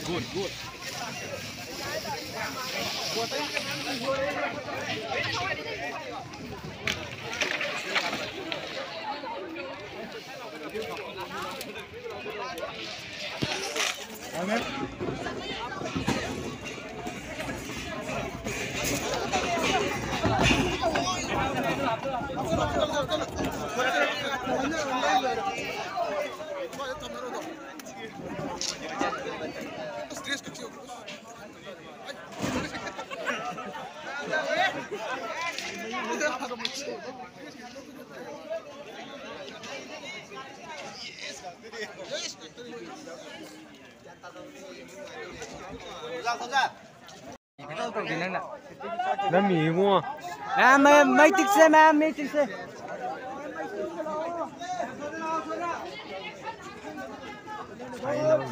Good, good. Amen. Nó mì mua. À mấy tích xe mà mấy tích xe. Hay đâu.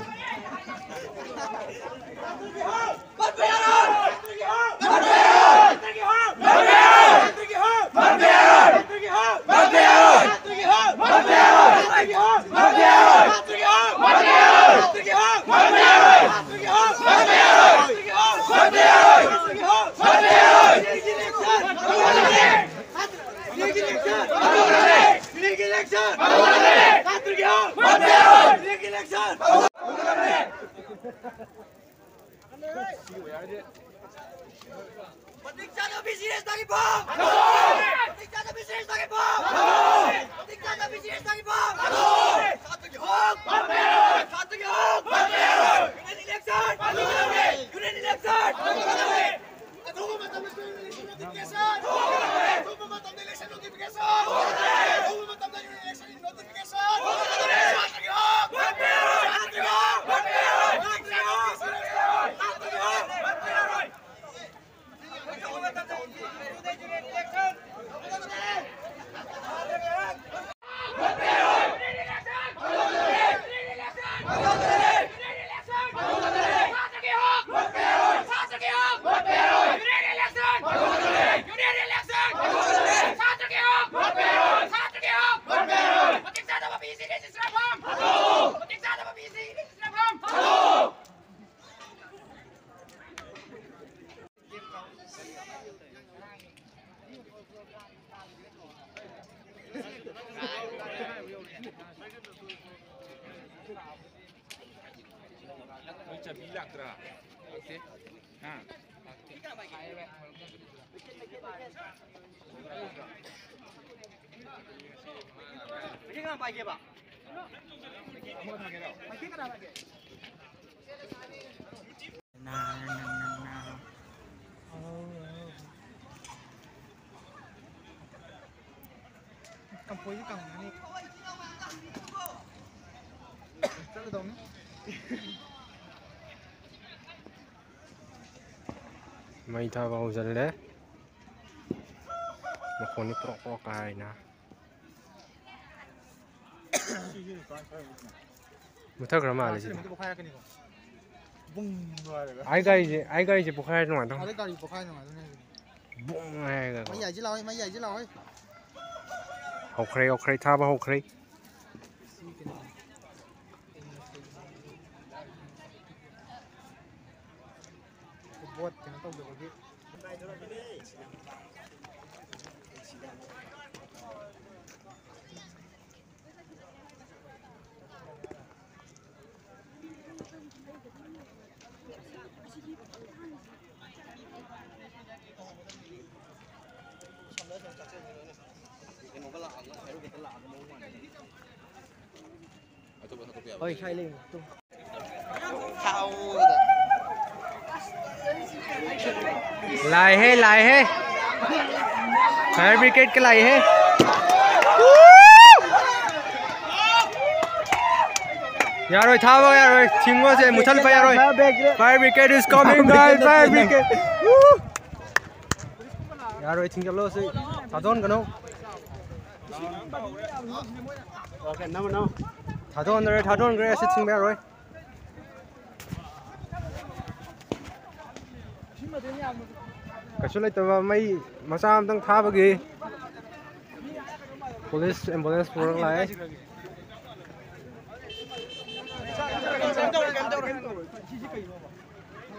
Mày thao vào dần đấy. Một con đi pro cài nè. Một thằng làm gì? Ai gây gì bốc khai ngoài đâu? Bung này rồi. Mấy giày chứ lôi. Ok, thao vào ok. Buat jangan tahu begitu. Ôi khai lên. Lại हे fire brigade के लाई है यार ओए था वो यार ओए छिंगो से मुथल पे यार ओए fire brigade is coming guys fire brigade यार ओए छिंग चलो से थादोन कनो ओके नो थादोन रे से छिंग यार ओए कछु लेतबा मई मचा अमतंग थाबगी पुलिस एम्बुलेंस पुरक लाए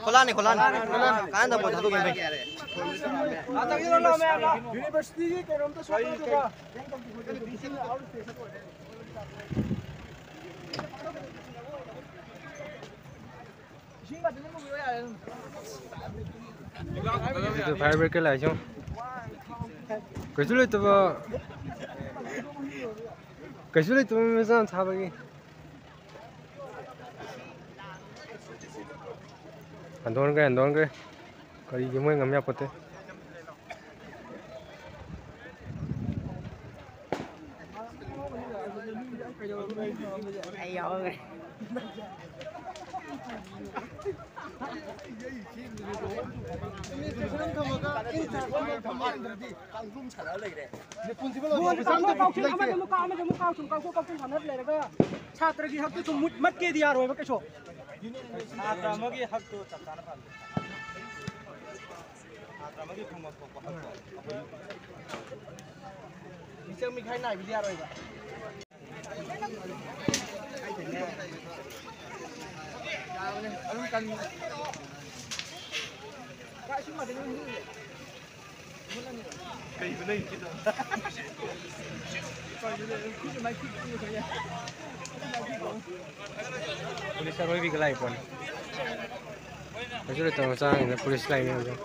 Kholan này, kholan. Cái nào bỏ thằng tôi game về. University cái rộng số được. Itu fire break lah jom. Kesulit tu macam apa lagi? Andon ke. Kali gimana ngamnya apa tu? Ayo. Polis arway big live pun. Kesulit tu macam polis lain ni macam.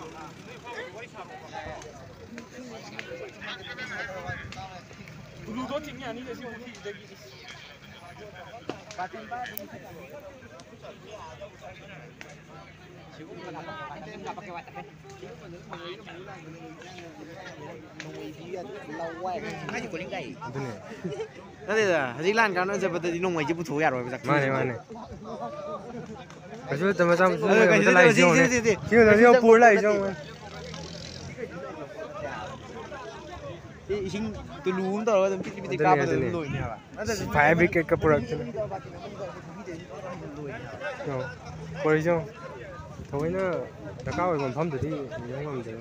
Nanti dah, Thailand kan ada seperti di nong aja butuh ya roy. Mana. Kesulit tu macam live jom. Sini dah dia pur live jom. Ising tulung tau, tapi kita kapal tu loy ni apa. Fire break ke product tu. No, pur jom. Thôi nó cao rồi còn phấm từ đi không làm được.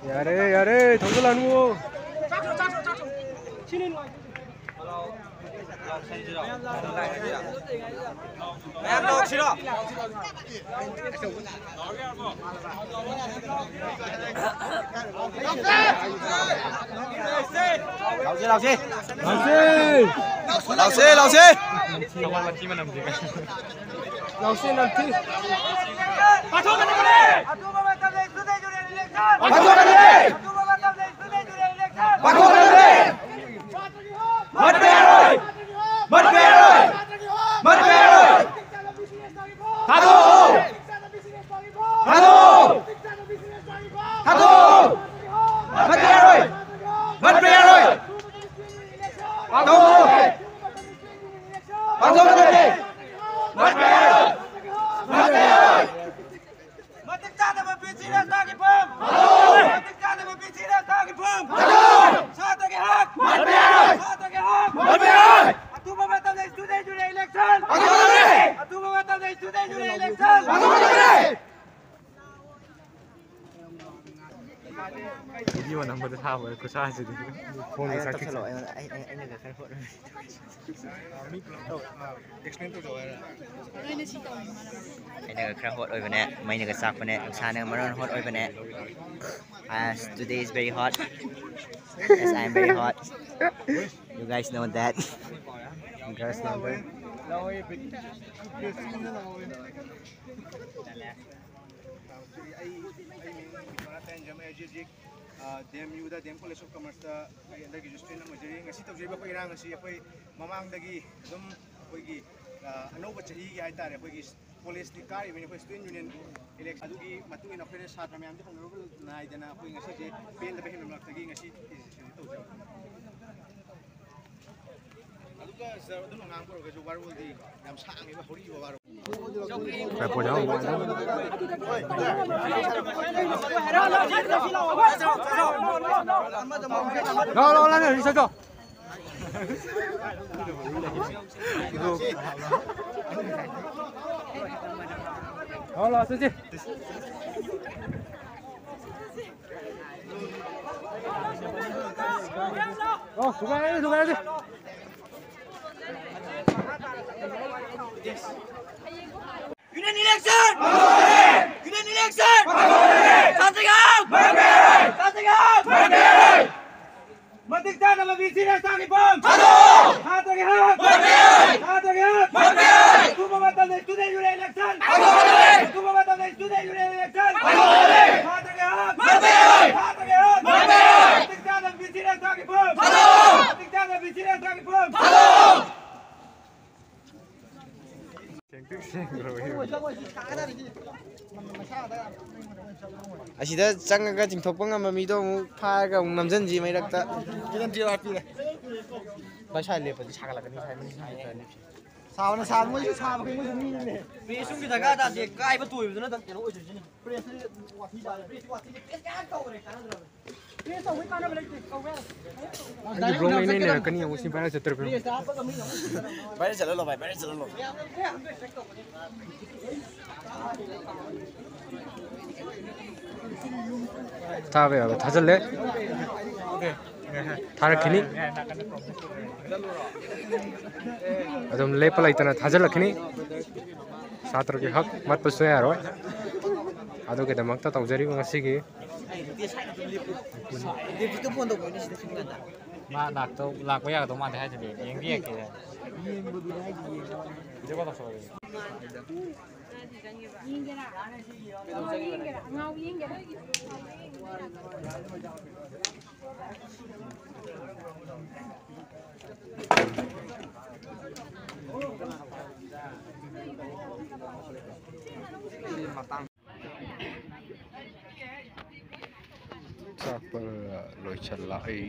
Dạ đây, không có lần mua. Em đâu chứ đâu. Lão xê. Lão xê làm chi? Bắt thua cái đi. Mất về rồi. Tha thủ. Mất về rồi. Video mà nằm bật thao rồi, có sai gì thì không có sai kích. Anh này cái khăn Anh này khăn hot oi bên nè, mấy này cái sạc bên nè, xa này mà nó hot oi bên nè. As today is very hot, as I am very hot. You guys know that. You guys know that. DMU da DM College of Commerce da endagi justin na majori ngasi tawjeba ko irang ngasi akoi mamang dagi dum koigi anoba chahi gi aitare koigi college di kari bini ko student union election adugi matu ina khone satra myam di honorable nai dana koi ngasi je pen da behin mak dagi ngasi tawjeba aduga sir dum ngang ko ga warul di yam sang ba hori ba waru Phải bỏ đâu mà Lo lên đi sao cho. Lo, xin chị. Union election! Union election! Something up! Something up! Matigtan na mabisira sa aking pam! Hatag ihap! Hatag ihap! Tumamatang na student union election! Tumamatang na student union election! Hatag ihap! Hatag ihap! Matigtan na mabisira sa aking pam! Matigtan na mabisira sa aking pam! ꯑꯁꯤꯗ ꯆꯪꯉꯒ ꯆꯤꯡꯊꯣꯛꯄ ꯉꯝꯕ ꯃꯤꯗꯣ ꯑꯃꯨꯛ ꯐꯥꯔꯒ ꯑꯃꯨꯛ ꯅꯝꯖꯟꯁꯤ ꯃꯩꯔꯛꯇ ꯈꯤꯇꯪ ꯇꯤꯔ ꯍꯥꯞꯄꯤꯔꯦ ꯚꯥꯏ ꯂꯦꯞꯄꯗꯤ ꯁꯥꯒꯠꯂꯛꯀꯅꯤ ꯁꯥꯕꯅ ꯁꯥꯕ ꯃꯣꯏꯁꯨ ꯁꯥꯕ ꯀꯩ ꯃꯣꯏꯁꯨ ꯃꯤꯅꯦ ꯄ꯭ꯔꯦꯁꯨꯝꯒꯤ ꯗꯔꯀꯥꯔ ꯇꯥꯗꯦ ꯀꯥꯏꯕ ꯇꯣꯏꯕꯗꯨꯅ ꯀꯩꯅꯣ ꯑꯣꯏꯗꯣꯏꯁꯤꯅꯤ ꯄ꯭ꯔꯦꯁ ꯋꯥꯊꯤ ꯇꯥꯔꯦ ꯄ꯭ꯔꯦꯁ ꯋꯥꯊꯤ ꯄ꯭ꯔꯦꯁ ꯀꯌꯥ ꯀꯧꯔꯦ ꯀꯥꯟꯅꯗ꯭ꯔꯕ ꯄ꯭ꯔꯦꯁ ꯇꯧꯕꯩ ꯀꯥꯟꯅꯕ ꯂꯩꯇꯦ ꯀꯧꯋꯦ ꯑꯩꯒꯤ ꯕ꯭ꯂꯣꯛ ꯏꯅꯦ ꯅꯦꯔꯛꯀꯅꯤ ꯑꯃꯨꯛ ꯁꯤ ꯚꯥꯏꯔꯦꯜ ꯆꯠꯇ꯭ꯔꯕ ꯄ꯭ꯔꯦꯁ ꯍꯥꯞꯄꯒ ꯃꯤ ꯚꯥꯏꯔꯦꯜ ꯆꯠꯍꯜꯂꯣ ꯚꯥꯏ ꯚꯥꯏꯔꯦꯜ ꯆꯠꯍꯜꯂꯣ ꯊꯥꯕ ꯌꯥꯕ ꯊꯥꯖꯜꯂꯦ ꯊꯥꯔꯛꯈꯤꯅꯤ ꯑꯗꯨꯝ ꯂꯦꯞꯄ ꯂꯩꯇꯅ ꯊꯥꯖꯜꯂꯛꯈꯤꯅꯤ ꯁꯥꯇ꯭ꯔꯒꯤ ꯍꯛ ꯃꯠꯄꯁꯨ ꯌꯥꯔꯣꯏ ꯑꯗꯨꯒꯤꯗꯃꯛꯇ ꯇꯧꯖꯔꯤꯕ ꯉꯁꯤꯒꯤ ꯂꯥꯛꯄ ꯌꯥꯒꯗꯧ ꯃꯥꯟꯗꯦ ꯍꯥꯏꯗꯨꯗꯤ ꯌꯦꯡꯗꯤ ꯌꯦꯡꯒꯦ ꯚꯤꯗꯤꯑꯣ ꯀꯣꯜ ꯇꯧꯁꯜꯂꯒꯦ ꯆꯥꯛꯄ ꯂꯣꯏꯁꯜꯂꯛꯏ